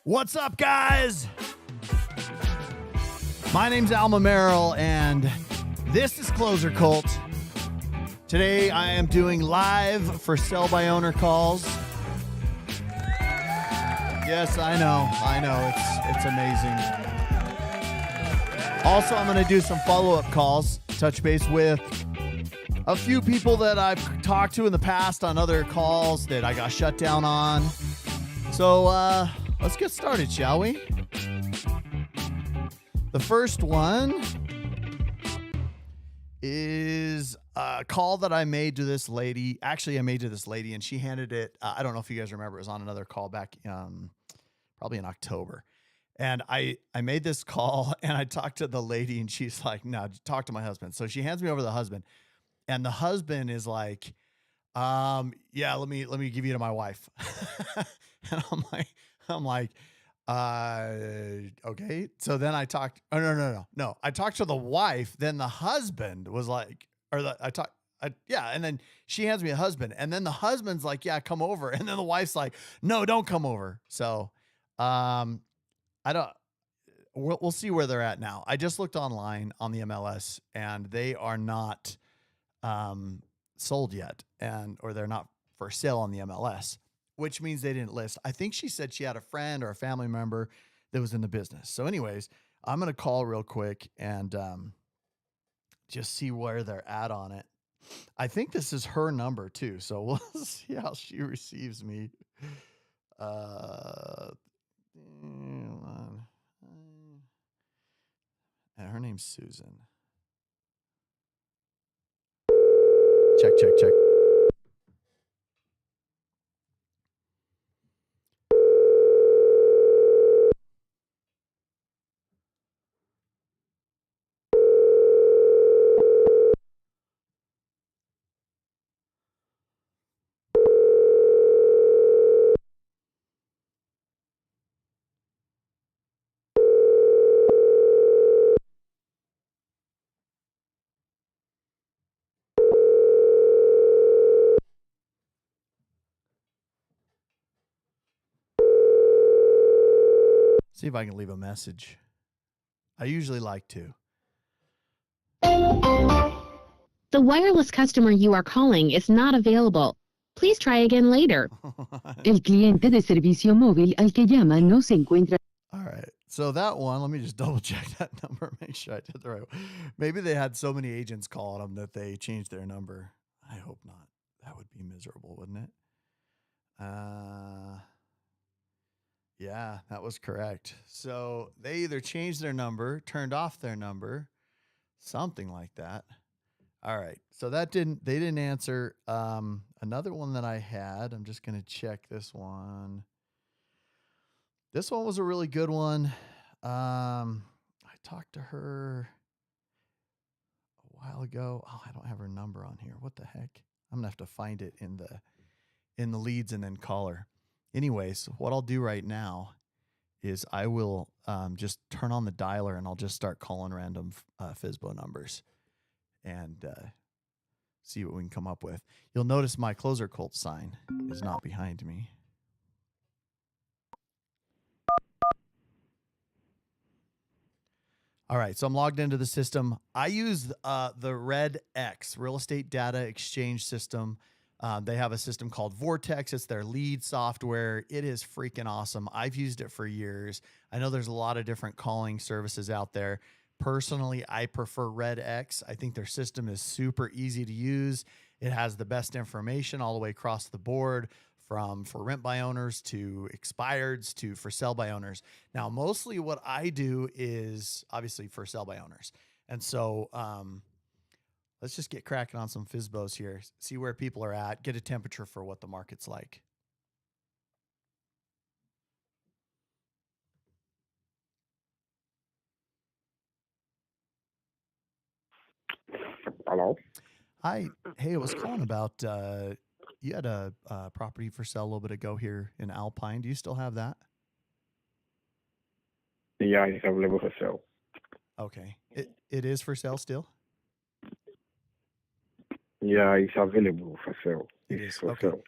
What's up, guys? My name's Alma Merrill, and this is Clozer Cult. Today, I am doing live for sell by owner calls. Yes, I know. It's amazing. Also, I'm going to do some follow-up calls, touch base with a few people that I've talked to in the past on other calls that I got shut down on. So, let's get started, shall we? The first one is a call that I made to this lady. Actually, I made to this lady, and she handed it. I don't know if you guys remember. It was on another call back probably in October. And I made this call, and I talked to the lady, and she's like, no, talk to my husband. So she hands me over the husband. And the husband is like, yeah, let me give you to my wife. And I'm like, okay. So then I talked. Oh, no. I talked to the wife. Then the husband was like, yeah. And then she hands me a husband. And then the husband's like, yeah, come over. And then the wife's like, no, don't come over. So, we'll see where they're at now. I just looked online on the MLS, and they are not, sold yet, or they're not for sale on the MLS, which means they didn't list. I think she said she had a friend or a family member that was in the business. So anyways, I'm going to call real quick and just see where they're at on it. I think this is her number too. So we'll see how she receives me. And her name's Susan. Check. See if I can leave a message. I usually like to. The wireless customer you are calling is not available. Please try again later. El cliente de servicio móvil al que llama no se encuentra. All right. So that one, let me just double check that number, make sure I did the right one. Maybe they had so many agents calling them that they changed their number. I hope not. That would be miserable, wouldn't it? Yeah, that was correct. So they either changed their number, turned off their number, something like that. All right. So they didn't answer. Another one that I had, I'm just going to check this one. This one was a really good one. I talked to her a while ago. Oh, I don't have her number on here. What the heck? I'm going to have to find it in the leads and then call her. Anyways, what I'll do right now is I will just turn on the dialer, and I'll just start calling random FSBO numbers and see what we can come up with. You'll notice my Clozer Cult sign is not behind me. All right, so I'm logged into the system. I use the Red X Real Estate Data Exchange system. They have a system called Vortex. It's their lead software. It is freaking awesome. I've used it for years. I know there's a lot of different calling services out there. Personally, I prefer Red X. I think their system is super easy to use. It has the best information all the way across the board, from for rent by owners to expireds to for sell by owners. Now, mostly what I do is obviously for sell by owners. And so let's just get cracking on some FSBOs here, see where people are at, get a temperature for what the market's like. Hello? Hi. Hey, I was calling about, you had a property for sale a little bit ago here in Alpine. Do you still have that? Yeah, it's available for sale. Okay. It is for sale still? Yeah, it's available for sale. It It's is. for Okay. sale.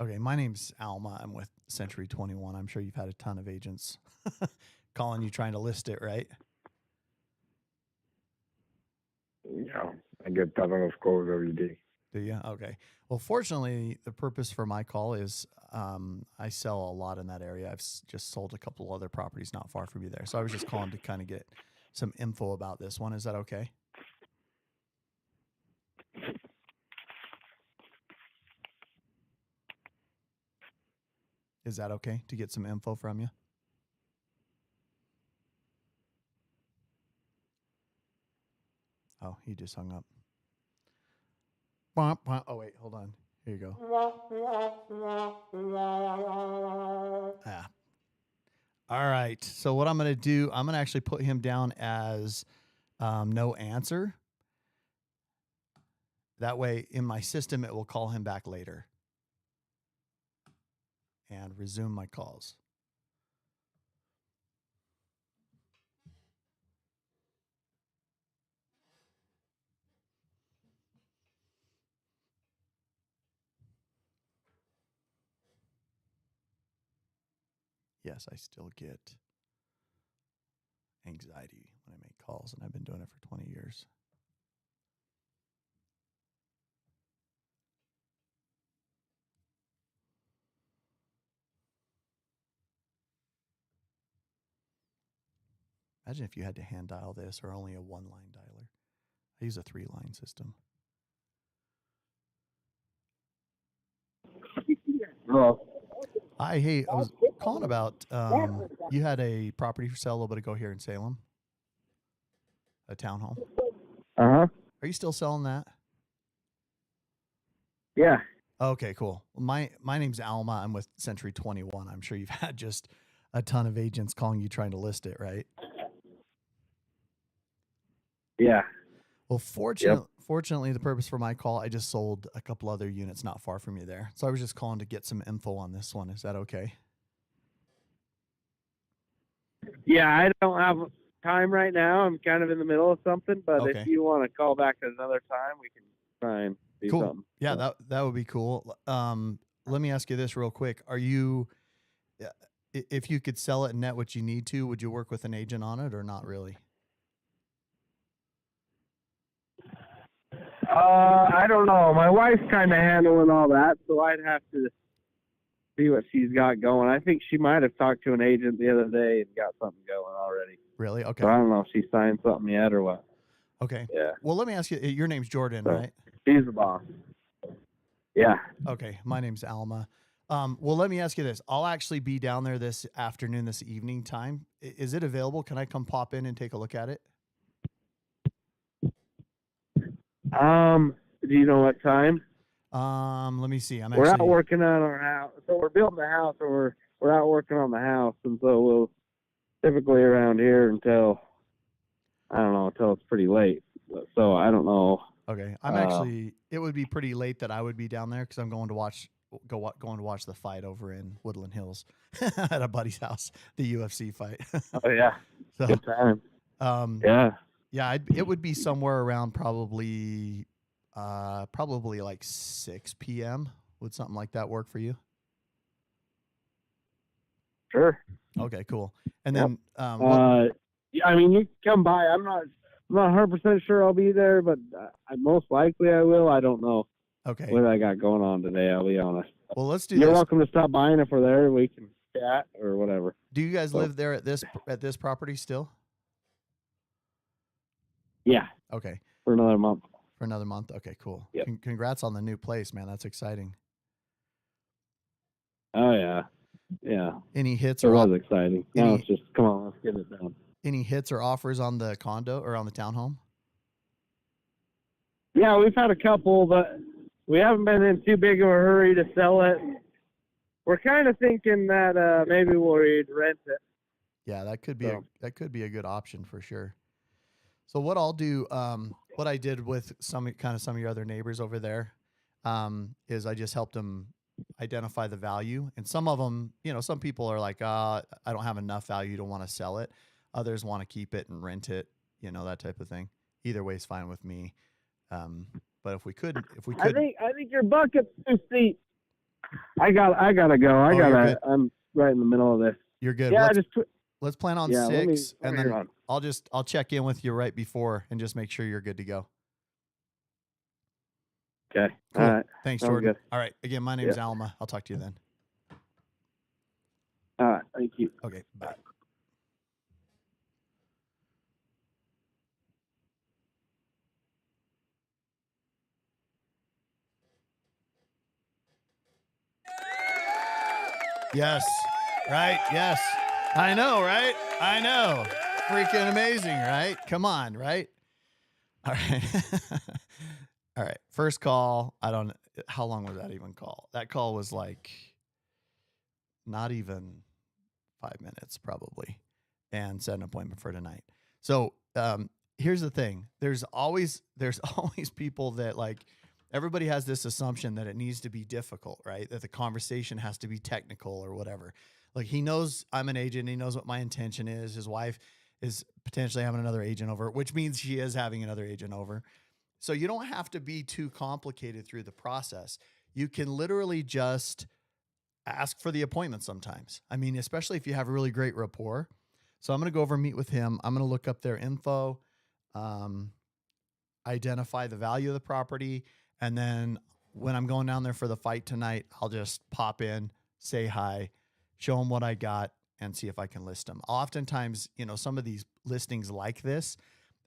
Okay, my name's Alma. I'm with Century 21. I'm sure you've had a ton of agents calling you trying to list it, right? Yeah, I get a ton of calls every day. Do you? Okay. Well, fortunately, the purpose for my call is I sell a lot in that area. I've just sold a couple other properties not far from you there. So I was just calling to kind of get some info about this one. Is that okay? Is that okay to get some info from you? Oh, he just hung up. Oh, wait, hold on. Here you go. Ah. All right. So what I'm going to do, I'm going to actually put him down as no answer. That way in my system, it will call him back later and resume my calls. Yes, I still get anxiety when I make calls, and I've been doing it for 20 years. Imagine if you had to hand dial this or only a one-line dialer. I use a 3-line system. Hello. Hi, hey, I was calling about you had a property for sale a little bit ago here in Salem, a townhome. Uh-huh. Are you still selling that? Yeah. Okay, cool. Well, my name's Alma. I'm with Century 21. I'm sure you've had just a ton of agents calling you trying to list it, right? Yeah. Well, fortunately, the purpose for my call, I just sold a couple other units not far from you there. So I was just calling to get some info on this one. Is that okay? Yeah, I don't have time right now. I'm kind of in the middle of something, but Okay. if you want to call back at another time, we can try and do Cool. something. Yeah, that would be cool. Let me ask you this real quick. Are you, if you could sell it net what you need to, would you work with an agent on it or not really? I don't know. My wife's kind of handling all that, so I'd have to see what she's got going. I think she might have talked to an agent the other day and got something going already. Really? Okay. So I don't know if she signed something yet or what. Okay. Yeah. Well, let me ask you, your name's Jordan, So, right? she's the boss. Yeah. Okay. My name's Alma. Well, let me ask you this. I'll actually be down there this afternoon, this evening time. Is it available? Can I come pop in and take a look at it? Do you know what time? Let me see. We're out working on our house. So we're building the house, or we're out working on the house, and so we'll typically around here until it's pretty late. So I don't know. Okay. I'm actually, it would be pretty late that I would be down there because I'm going to watch the fight over in Woodland Hills at a buddy's house, the UFC fight. Oh yeah, So, good time. yeah, it would be somewhere around probably like 6 p.m. Would something like that work for you? Sure. Okay, cool. And Yep. then, I mean, you can come by. I'm not 100% sure I'll be there, but most likely I will. I don't know okay. what I got going on today. I'll be honest. Well, let's do You're this. welcome to stop by, and if we're there, we can chat or whatever. Do you guys live there at this property still? Yeah. Okay. For another month. For another month. Okay, cool. Yep. Congrats on the new place, man. That's exciting. Oh yeah. Yeah. Any hits It or was exciting. Now it's just, come on, let's get it done. any hits or offers on the condo or on the townhome? Yeah, we've had a couple, but we haven't been in too big of a hurry to sell it. We're kind of thinking that maybe we'll rent it. Yeah, that could be a good option for sure. So what I'll do, what I did with some of your other neighbors over there, is I just helped them identify the value. And some of them, some people are like, I don't have enough value, don't want to sell it. Others want to keep it and rent it, that type of thing. Either way is fine with me. But if we could, I think your bucket's too steep. I gotta go. You're good. I'm right in the middle of this. You're good. Yeah, Let's plan on Yeah, let 6, me and then run. I'll check in with you right before and just make sure you're good to go. Okay. Cool. All right. Thanks, Sounds Jordan. good. All right. Again, my name's Alma. I'll talk to you then. All right. Thank you. Okay. Bye. Yes. Right. Yes. I know, right? I know. Freaking amazing, right? Come on, right? All right. All right. First call. How long was that even call? That call was like not even 5 minutes, probably, and set an appointment for tonight. So here's the thing. There's always people that, like, everybody has this assumption that it needs to be difficult, right? That the conversation has to be technical or whatever. Like, he knows I'm an agent. He knows what my intention is. His wife is potentially having another agent over, which means she is having another agent over. So you don't have to be too complicated through the process. You can literally just ask for the appointment sometimes. I mean, especially if you have a really great rapport. So I'm going to go over and meet with him. I'm going to look up their info, identify the value of the property. And then when I'm going down there for the fight tonight, I'll just pop in, say hi, show them what I got, and see if I can list them. Oftentimes, some of these listings like this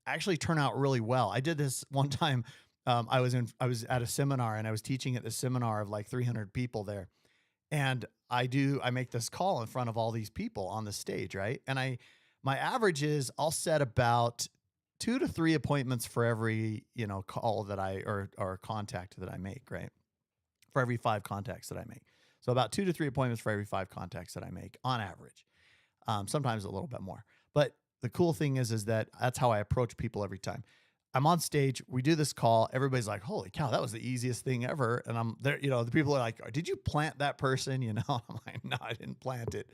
actually turn out really well. I did this one time. I was at a seminar, and I was teaching at the seminar of like 300 people there. And I make this call in front of all these people on the stage, right? And my average is I'll set about 2 to 3 appointments for every, call that or contact that I make, right? For every 5 contacts that I make. So about 2 to 3 appointments for every 5 contacts that I make on average. Sometimes a little bit more. But the cool thing is that that's how I approach people every time. I'm on stage. We do this call. Everybody's like, holy cow, that was the easiest thing ever. And I'm there, the people are like, did you plant that person? I'm like, no, I didn't plant it.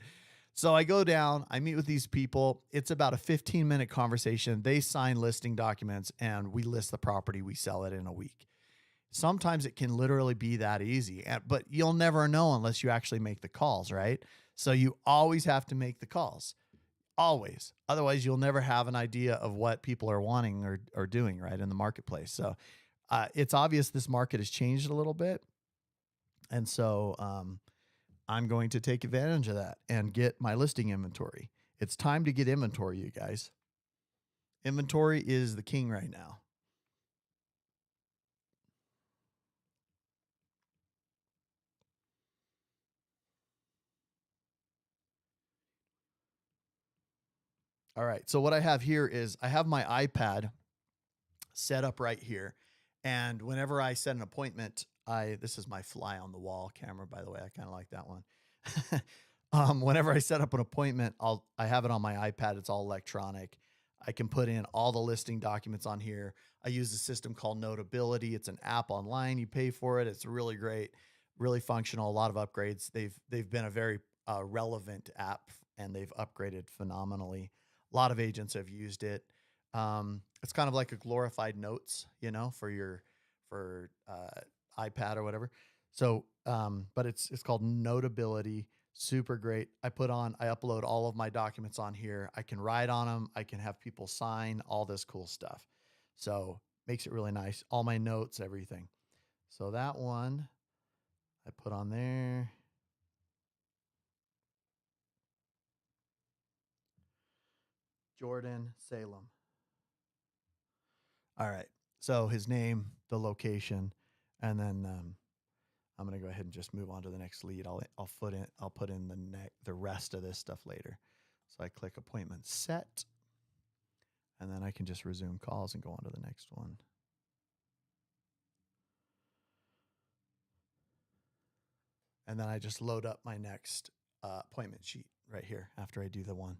So I go down, I meet with these people. It's about a 15-minute conversation. They sign listing documents, and we list the property. We sell it in a week. Sometimes it can literally be that easy, but you'll never know unless you actually make the calls, right? So you always have to make the calls. Always. Otherwise, you'll never have an idea of what people are wanting or doing, right, in the marketplace. So it's obvious this market has changed a little bit. And so I'm going to take advantage of that and get my listing inventory. It's time to get inventory, you guys. Inventory is the king right now. All right. So what I have here is I have my iPad set up right here. And whenever I set an appointment, this is my fly on the wall camera, by the way. I kind of like that one. Whenever I set up an appointment, I have it on my iPad. It's all electronic. I can put in all the listing documents on here. I use a system called Notability. It's an app online. You pay for it. It's really great, really functional. A lot of upgrades. They've been a very relevant app, and they've upgraded phenomenally. A lot of agents have used it. It's kind of like a glorified notes, for iPad or whatever. So, but it's called Notability. Super great. I upload all of my documents on here. I can write on them. I can have people sign all this cool stuff. So makes it really nice. All my notes, everything. So that one I put on there. Jordan Salem. All right. So his name, the location, and then I'm going to go ahead and just move on to the next lead. I'll put in the rest of this stuff later. So I click appointment set, and then I can just resume calls and go on to the next one. And then I just load up my next appointment sheet right here after I do the one.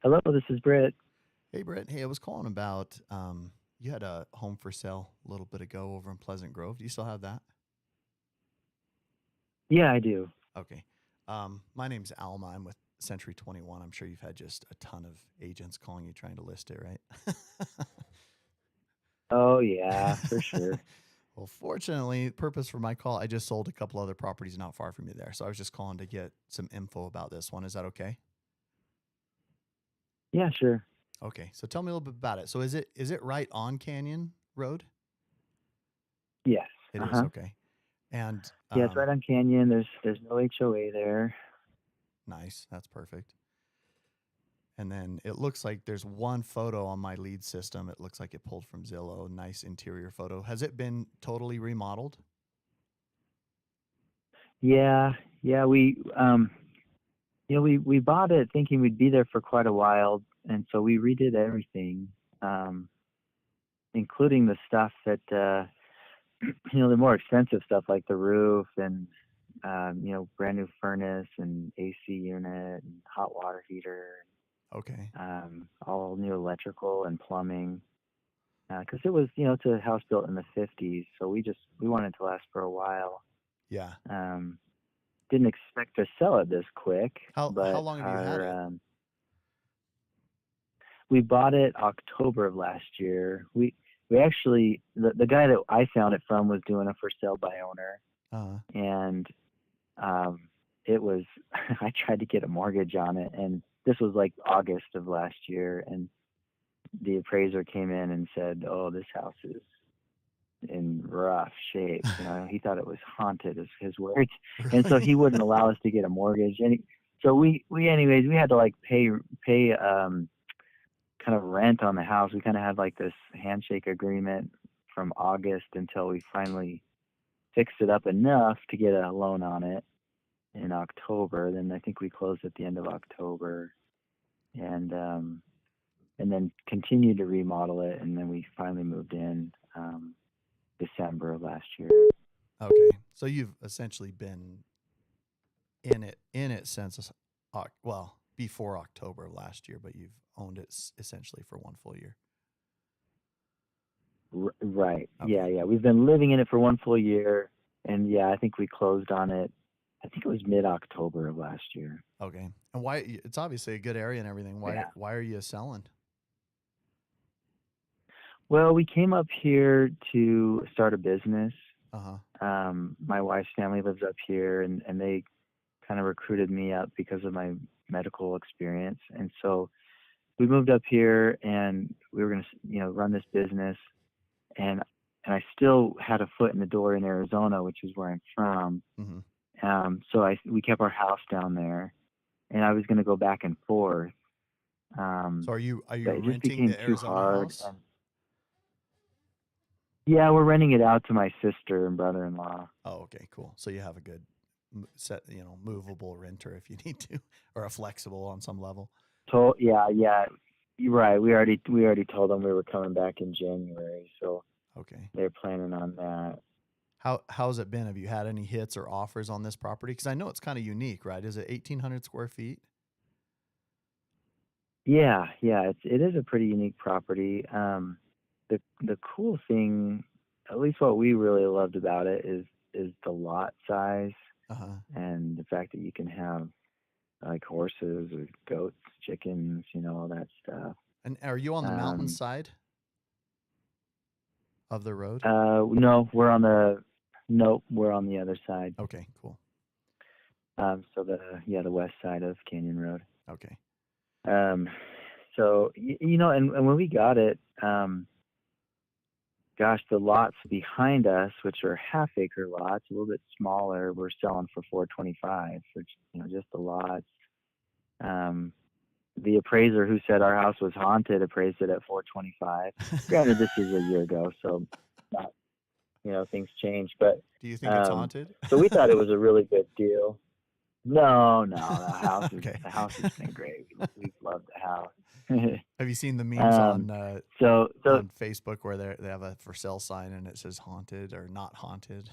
Hello, this is Britt. Hey, Brett. Hey, I was calling about you had a home for sale a little bit ago over in Pleasant Grove. Do you still have that? Yeah, I do. Okay. My name's Alma. I'm with Century 21. I'm sure you've had just a ton of agents calling you trying to list it, right? Oh yeah, for sure. Well, fortunately, the purpose for my call, I just sold a couple other properties not far from you there. So I was just calling to get some info about this one. Is that okay? Yeah, sure. Okay. So tell me a little bit about it. So is it right on Canyon Road? Yes. It is, Uh-huh. okay. And Yeah, it's right on Canyon. There's no HOA there. nice. That's perfect. And then it looks like there's one photo on my lead system. It looks like it pulled from Zillow. Nice interior photo. Has it been totally remodeled? Yeah, yeah. We bought it thinking we'd be there for quite a while, and so we redid everything, um, including the stuff that the more expensive stuff like the roof and brand new furnace and AC unit and hot water heater, Okay. all new electrical and plumbing. Because it was, it's a house built in the 50s, so we wanted to last for a while. Yeah. Didn't expect to sell it this quick, How but long have you had it? we bought it October of last year. We actually the guy that I found it from was doing a for sale by owner, and it was I tried to get a mortgage on it, and this was like August of last year, and the appraiser came in and said, "Oh, this house is in rough shape." He thought it was haunted, is his words, and so he wouldn't allow us to get a mortgage. And so we had to like pay kind of rent on the house. We kind of had like this handshake agreement from August until we finally fixed it up enough to get a loan on it in October. Then I think we closed at the end of October, and then continued to remodel it, and then we finally moved in December of last year. Okay. So you've essentially been in it since before October of last year, but you've owned it essentially for one full year. Right. Okay. Yeah. We've been living in it for one full year, and I think we closed on it. I think it was mid-October of last year. Okay. And why? It's obviously a good area and everything. Why? Yeah. Why are you selling? Well, we came up here to start a business. My wife's family lives up here, and they kind of recruited me up because of my medical experience. And so we moved up here, and we were going to, run this business. And I still had a foot in the door in Arizona, which is where I'm from. Mm-hmm. So we kept our house down there, and I was going to go back and forth. So are you renting the Arizona house? Yeah, we're renting it out to my sister and brother-in-law. Oh, okay, cool. So you have a good set, movable renter if you need to, or a flexible on some level. Yeah, you're right. We already told them we were coming back in January, so okay, they're planning on that. How's it been? Have you had any hits or offers on this property? Because I know it's kind of unique, right? Is it 1,800 square feet? Yeah, it is a pretty unique property. The cool thing, at least what we really loved about it, is the lot size, and the fact that you can have like horses or goats, chickens, all that stuff. And are you on the mountainside of the road? No, we're on the other side. Okay, cool. So the west side of Canyon Road. Okay. So and when we got it, gosh, the lots behind us, which are half-acre lots, a little bit smaller, we're selling for $425 for just the lots. The appraiser who said our house was haunted appraised it at $425. Granted, this is a year ago, so not, things change. But do you think it's haunted? So we thought it was a really good deal. No, the house is the house has been great. We've loved the house. Have you seen the memes on on Facebook where they have a for sale sign and it says haunted or not haunted?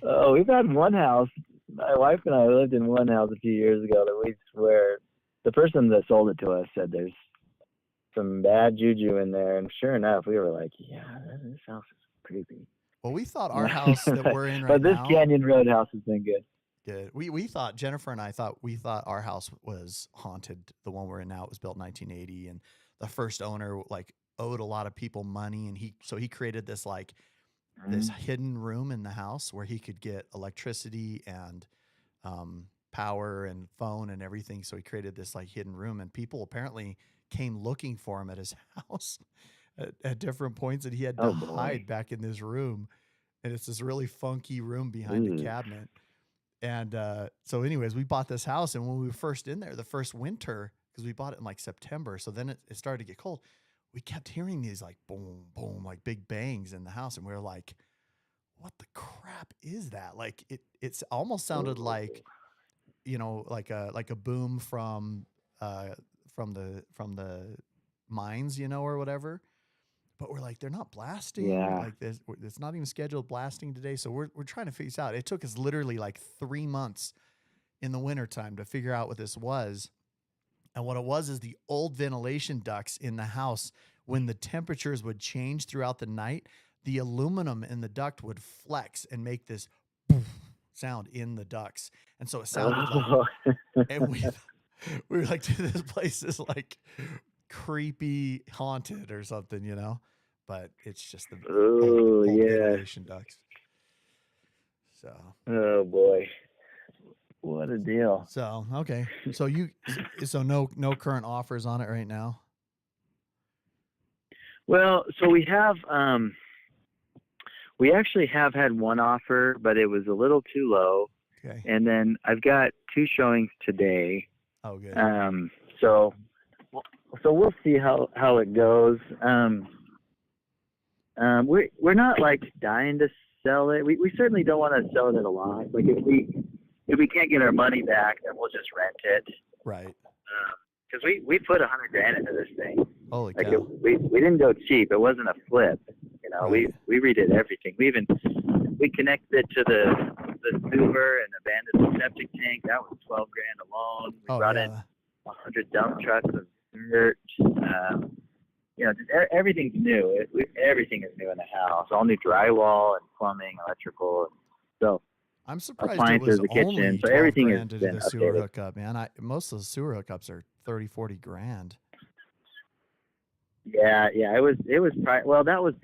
Oh, we've had one house. My wife and I lived in one house a few years ago that we swear the person that sold it to us said there's some bad juju in there, and sure enough, we were like, yeah, this house is creepy. Well, we thought our house that we're in right but this now. Canyon Road house has been good. Good. We thought, Jennifer and I thought our house was haunted. The one we're in now, it was built in 1980, and the first owner like owed a lot of people money, and he created this like this hidden room in the house where he could get electricity and power and phone and everything. So he created this like hidden room, and people apparently came looking for him at his house at different points, and he had to hide back in this room. And it's this really funky room behind a cabinet. And so anyways, we bought this house, and when we were first in there, the first winter, because we bought it in like September, so then it started to get cold, we kept hearing these like boom, boom, like big bangs in the house, and we were like, what the crap is that? Like it's almost sounded like, you know, like a boom from the mines, you know, or whatever. But we're like, they're not blasting. Yeah. Like this, it's not even scheduled blasting today. So we're trying to figure this out. It took us literally like 3 months in the wintertime to figure out what this was. And what it was is the old ventilation ducts in the house. When the temperatures would change throughout the night, the aluminum in the duct would flex and make this sound in the ducts. And so it sounded like, and we were like, dude, this place is like creepy, haunted or something, you know, but it's just the old ventilation ducts. So, oh boy, what a deal. So, okay. So no current offers on it right now. Well, so we actually have had one offer, but it was a little too low. Okay. And then I've got 2 showings today. Oh, good. So we'll see how it goes. We're not like dying to sell it. We certainly don't want to sell it at a loss. Like if we can't get our money back, then we'll just rent it. Right. Because we put $100,000 into this thing. Holy like cow. We didn't go cheap. It wasn't a flip. You know, right. we redid everything. We connected it to the sewer and abandoned the septic tank. That was $12,000 alone. We brought in 100 dump trucks of dirt. You know, just everything's new. Everything is new in the house. All new drywall and plumbing, electrical. So I'm surprised appliances, it was the kitchen. only So everything $12,000 has to been do the sewer updated. hookup, man. Most of the sewer hookups are $30,000-$40,000. Yeah. It was well, that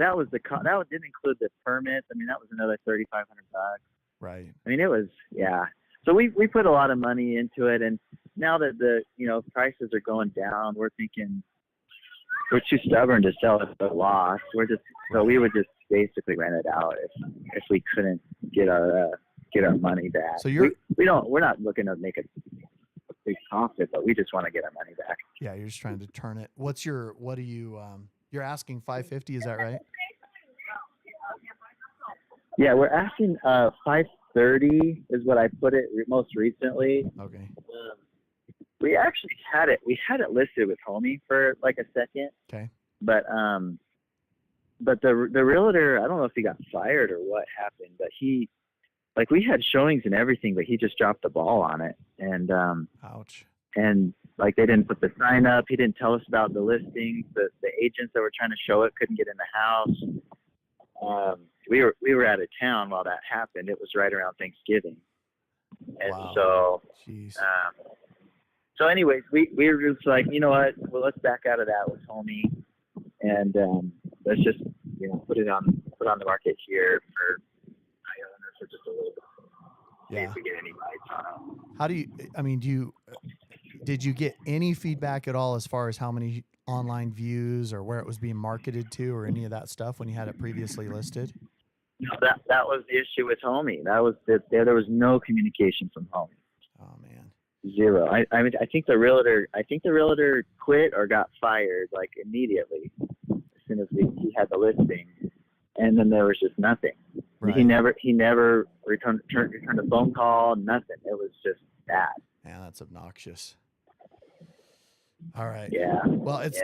didn't include the permits. I mean, that was another $3,500. Right. I mean, it was, yeah. So we put a lot of money into it, and now that the prices are going down, we're thinking we're too stubborn to sell it at a loss. So we would just basically rent it out if we couldn't get our money back. So we're not looking to make a big profit, but we just want to get our money back. Yeah, you're just trying to turn it. You're asking $550, is that right? Yeah, we're asking $530 is what I put it most recently. Okay. We actually had it listed with Homie for like a second. Okay. But the realtor, I don't know if he got fired or what happened, but we had showings and everything, but he just dropped the ball on it. And ouch. And like they didn't put the sign up. He didn't tell us about the listings. The agents that were trying to show it couldn't get in the house. We were out of town while that happened. It was right around Thanksgiving. And wow. Jeez. So anyways, we were just like, you know what? Well, let's back out of that with Homie, and let's just put on the market here for just a little bit. See if we get any bites on it. How do you? Did you get any feedback at all as far as how many online views or where it was being marketed to or any of that stuff when you had it previously listed? No, that was the issue with Homie. That was there was no communication from Homie. Oh man. Zero. I mean, I think the realtor quit or got fired like immediately as soon as he had the listing, and then there was just nothing. Right. He never returned a phone call. Nothing. It was just that. Man, that's obnoxious. All right. Yeah. Well, it's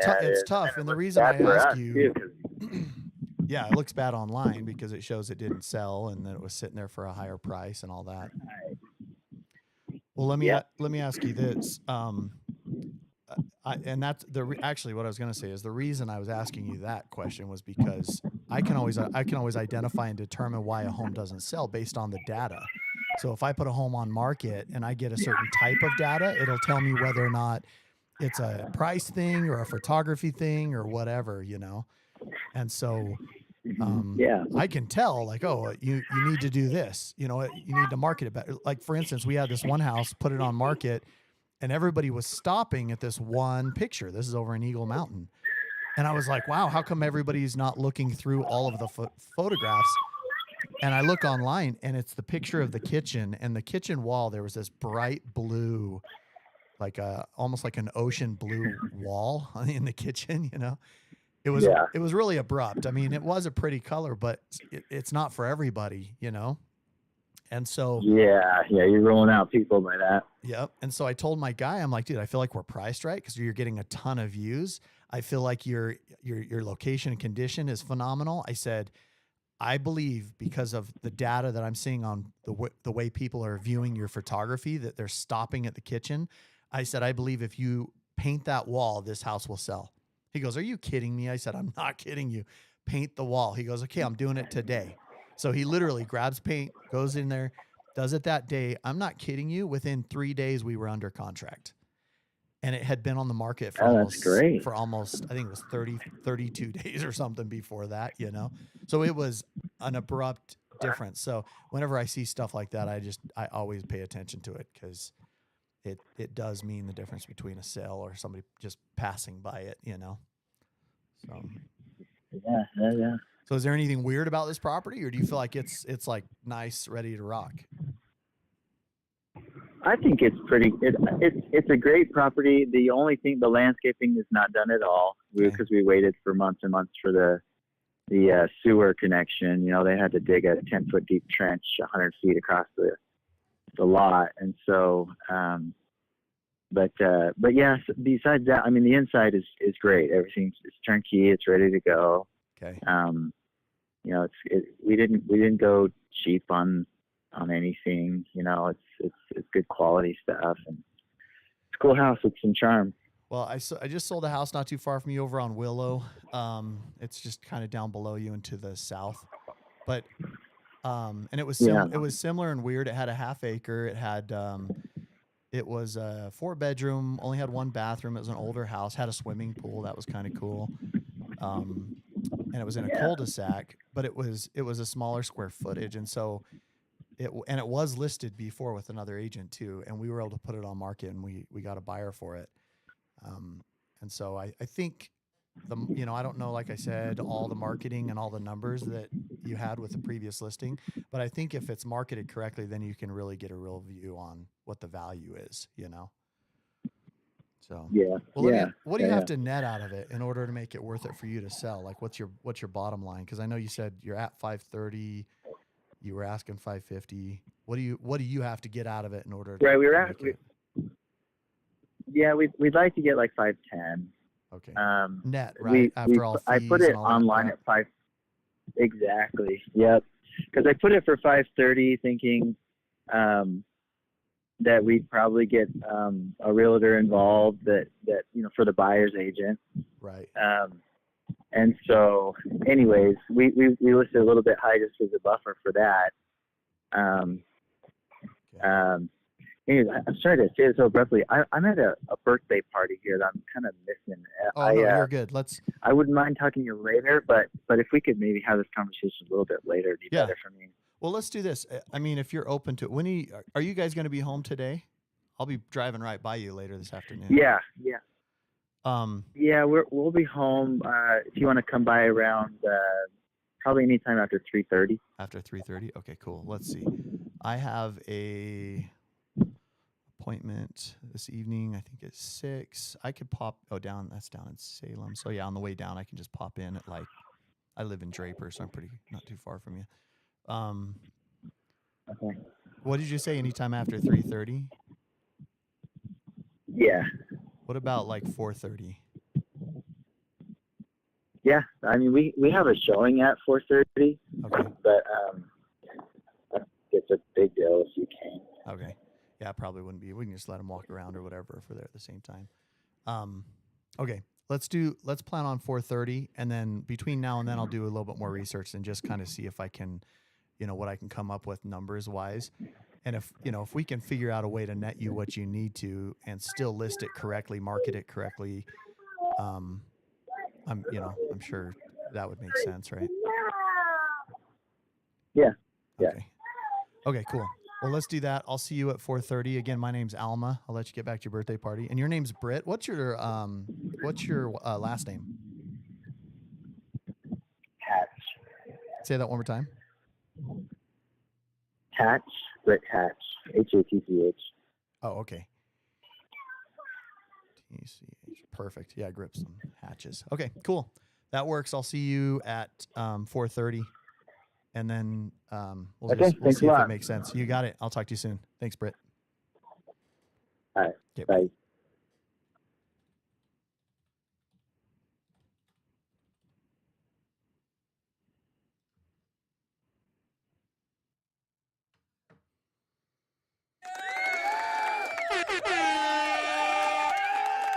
tough, and the reason I ask you, yeah, it looks bad online because it shows it didn't sell and that it was sitting there for a higher price and all that. Right. Well, let me ask you this. And that's actually what I was going to say is the reason I was asking you that question was because I can always identify and determine why a home doesn't sell based on the data. So if I put a home on market and I get a certain type of data, it'll tell me whether or not it's a price thing or a photography thing or whatever, you know? And so, I can tell like, oh, you need to do this, you know, you need to market it better. Like for instance, we had this one house, put it on market, and everybody was stopping at this one picture. This is over in Eagle Mountain. And I was like, wow, how come everybody's not looking through all of the photographs? And I look online and it's the picture of the kitchen, and the kitchen wall, there was this bright blue, like almost like an ocean blue wall in the kitchen, you know? It was really abrupt. I mean, it was a pretty color, but it's not for everybody, you know? And so you're rolling out people by that. Yep. And so I told my guy, I'm like, dude, I feel like we're priced right because you're getting a ton of views. I feel like your location and condition is phenomenal. I said, I believe because of the data that I'm seeing on the way people are viewing your photography, that they're stopping at the kitchen. I said, I believe if you paint that wall, this house will sell. He goes, are you kidding me? I said, I'm not kidding you. Paint the wall. He goes, okay, I'm doing it today. So he literally grabs paint, goes in there, does it that day. I'm not kidding you. Within 3 days, we were under contract. And it had been on the market for almost, I think it was 32 days or something before that, you know? So it was an abrupt difference. So whenever I see stuff like that, I always pay attention to it because it does mean the difference between a sale or somebody just passing by it, you know? So. Yeah. So is there anything weird about this property, or do you feel like it's like nice, ready to rock? I think it's it's a great property. The only thing, the landscaping is not done at all because we waited for months and months for the sewer connection. You know, they had to dig a 10-foot deep trench 100 feet across the lot. And so, but yes, besides that, I mean, the inside is great. Everything's turnkey. It's ready to go. Okay. You know, we didn't go cheap on anything. You know, it's good quality stuff, and it's a cool house with some charm. Well, I just sold a house not too far from you over on Willow. It's just kind of down below you and to the south, but and it was it was similar and weird. It had a half acre. It had it was a 4-bedroom, only had 1 bathroom. It was an older house, had a swimming pool. That was kind of cool. And it was in a cul-de-sac, but it was a smaller square footage. And so it was listed before with another agent too. And we were able to put it on market, and we got a buyer for it. And so I think I don't know, like I said, all the marketing and all the numbers that you had with the previous listing, but I think if it's marketed correctly, then you can really get a real view on what the value is, you know? So, what do you have to net out of it in order to make it worth it for you to sell? Like what's your bottom line? Cause I know you said you're at 530, you were asking 550. What do you have to get out of it in order to we'd like to get like 510. Okay. Net, right? After all fees. I put it online at 5. Exactly. Yep. Because I put it for 530, thinking that we'd probably get a realtor involved that for the buyer's agent. Right. And so, anyways, we listed a little bit high just as a buffer for that. Anyways, I'm sorry to say it so abruptly. I'm at a birthday party here that I'm kind of missing. No, you're good. I wouldn't mind talking to you later, but if we could maybe have this conversation a little bit later, it'd be better for me. Well, let's do this. I mean, if you're open to it, are you guys going to be home today? I'll be driving right by you later this afternoon. Yeah. We'll be home. If you want to come by around probably anytime after 3:30. After 3:30? Okay, cool. Let's see. I have a appointment this evening. I think it's 6. I could pop. That's down in Salem. So yeah, on the way down, I can just pop in at I live in Draper, so I'm not too far from you. Okay. What did you say? Anytime after 3:30? Yeah. What about 4:30? Yeah, I mean we have a showing at 4:30. Okay. But it's a big deal if you can. Okay. Yeah, probably wouldn't be. We can just let them walk around or whatever if we're there at the same time. Okay. let's plan on 4:30, and then between now and then I'll do a little bit more research and just kind of see if I can, what I can come up with numbers wise. And if we can figure out a way to net you what you need to and still list it correctly, market it correctly, I'm sure that would make sense, right? Yeah. Yeah. Okay, cool. Well, let's do that. I'll see you at 4:30. Again, my name's Alma. I'll let you get back to your birthday party. And your name's Britt. What's your last name? Hatch. Say that one more time. Hatch. Britt Hatch. Hatch. Oh, okay. TCH. Perfect. Yeah, grip some hatches. Okay, cool. That works. I'll see you at 4:30. And then we'll see if it makes sense. You got it. I'll talk to you soon. Thanks, Britt. All right. Okay, bye.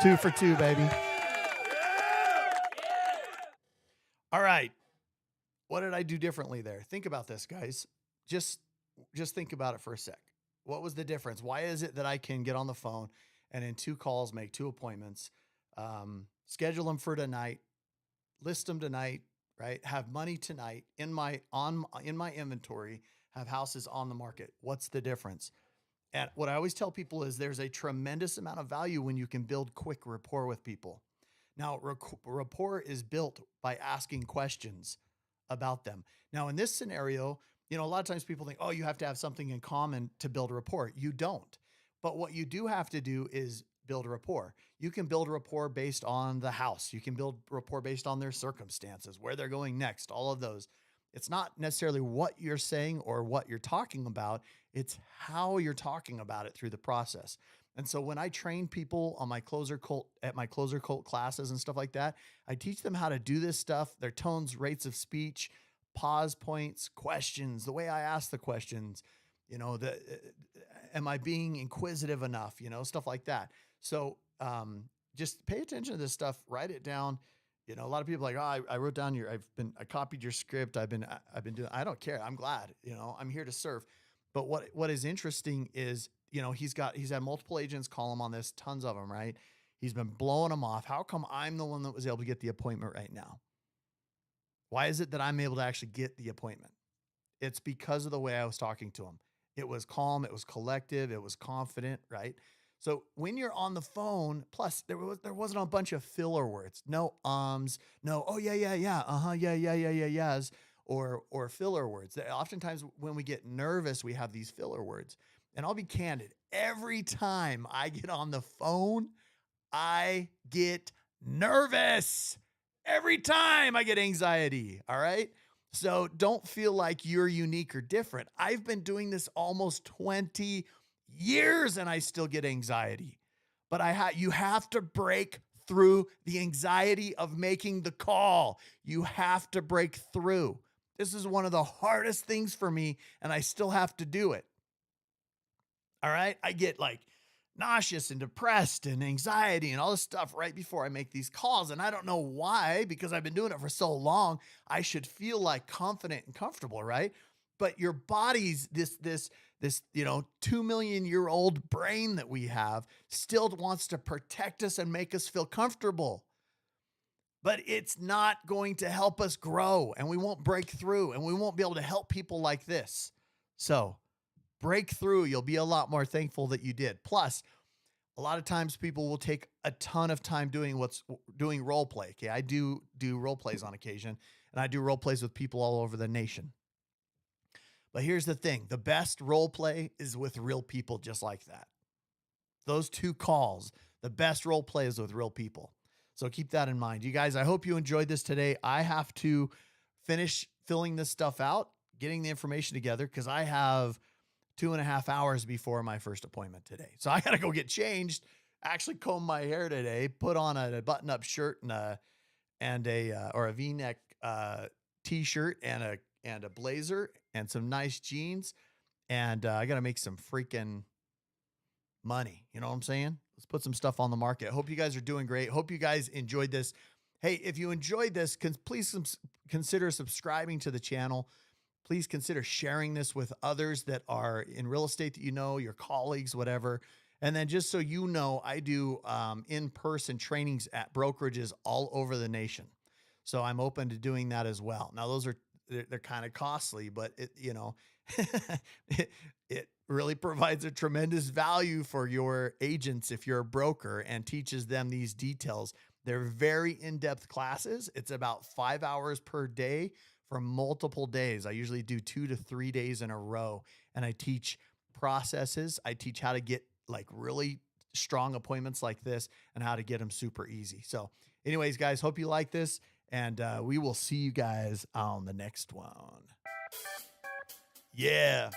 2 for 2, baby. All right. What did I do differently there? Think about this, guys. Just think about it for a sec. What was the difference? Why is it that I can get on the phone and in 2 calls make 2 appointments, schedule them for tonight, list them tonight, right? Have money tonight in my inventory, have houses on the market. What's the difference? And what I always tell people is there's a tremendous amount of value when you can build quick rapport with people. Now, rapport is built by asking questions about them. Now, in this scenario, a lot of times people think, oh, you have to have something in common to build a rapport. You don't. But what you do have to do is build a rapport. You can build a rapport based on the house. You can build rapport based on their circumstances, where they're going next, all of those. It's not necessarily what you're saying or what you're talking about. It's how you're talking about it through the process. And so when I train people on my Clozer Cult, at my Clozer Cult classes and stuff like that, I teach them how to do this stuff, their tones, rates of speech, pause points, questions, the way I ask the questions, am I being inquisitive enough, stuff like that. So just pay attention to this stuff, write it down. A lot of people are like, oh, I wrote down I copied your script. I've been doing, I don't care. I'm glad, I'm here to serve. But what is interesting is, he's had multiple agents call him on this, tons of them, right? He's been blowing them off. How come I'm the one that was able to get the appointment right now? Why is it that I'm able to actually get the appointment? It's because of the way I was talking to him. It was calm. It was collective. It was confident, right? So when you're on the phone, plus there wasn't a bunch of filler words, no no, oh yeah, yes, or filler words. Oftentimes when we get nervous, we have these filler words. And I'll be candid, every time I get on the phone, I get nervous. Every time I get anxiety, all right? So don't feel like you're unique or different. I've been doing this almost 20 years and I still get anxiety. But you have to break through the anxiety of making the call. You have to break through. This is one of the hardest things for me, and I still have to do it. All right? I get nauseous and depressed and anxiety and all this stuff right before I make these calls. And I don't know why, because I've been doing it for so long. I should feel confident and comfortable, right? But your body's this 2 million year old brain that we have still wants to protect us and make us feel comfortable. But it's not going to help us grow, and we won't break through, and we won't be able to help people like this. So break through. You'll be a lot more thankful that you did. Plus, a lot of times people will take a ton of time doing role play. Okay. I do role plays on occasion, and I do role plays with people all over the nation. But here's the thing. The best role play is with real people just like that. Those 2 calls, the best role play is with real people. So keep that in mind. You guys, I hope you enjoyed this today. I have to finish filling this stuff out, getting the information together, because I have 2.5 hours before my first appointment today. So I got to go get changed, actually comb my hair today, put on a button-up shirt and a V-neck t-shirt and a blazer and some nice jeans. And I got to make some freaking money. You know what I'm saying? Let's put some stuff on the market. Hope you guys are doing great. Hope you guys enjoyed this. Hey, if you enjoyed this, please consider subscribing to the channel. Please consider sharing this with others that are in real estate that you know, your colleagues, whatever. And then just so you know, I do in-person trainings at brokerages all over the nation. So I'm open to doing that as well. Now, they're kind of costly, but it really provides a tremendous value for your agents if you're a broker, and teaches them these details. They're very in-depth classes. It's about 5 hours per day for multiple days. I usually do 2 to 3 days in a row, and I teach processes. I teach how to get like really strong appointments like this and how to get them super easy. So anyways, guys, hope you like this, and we will see you guys on the next one. Yeah.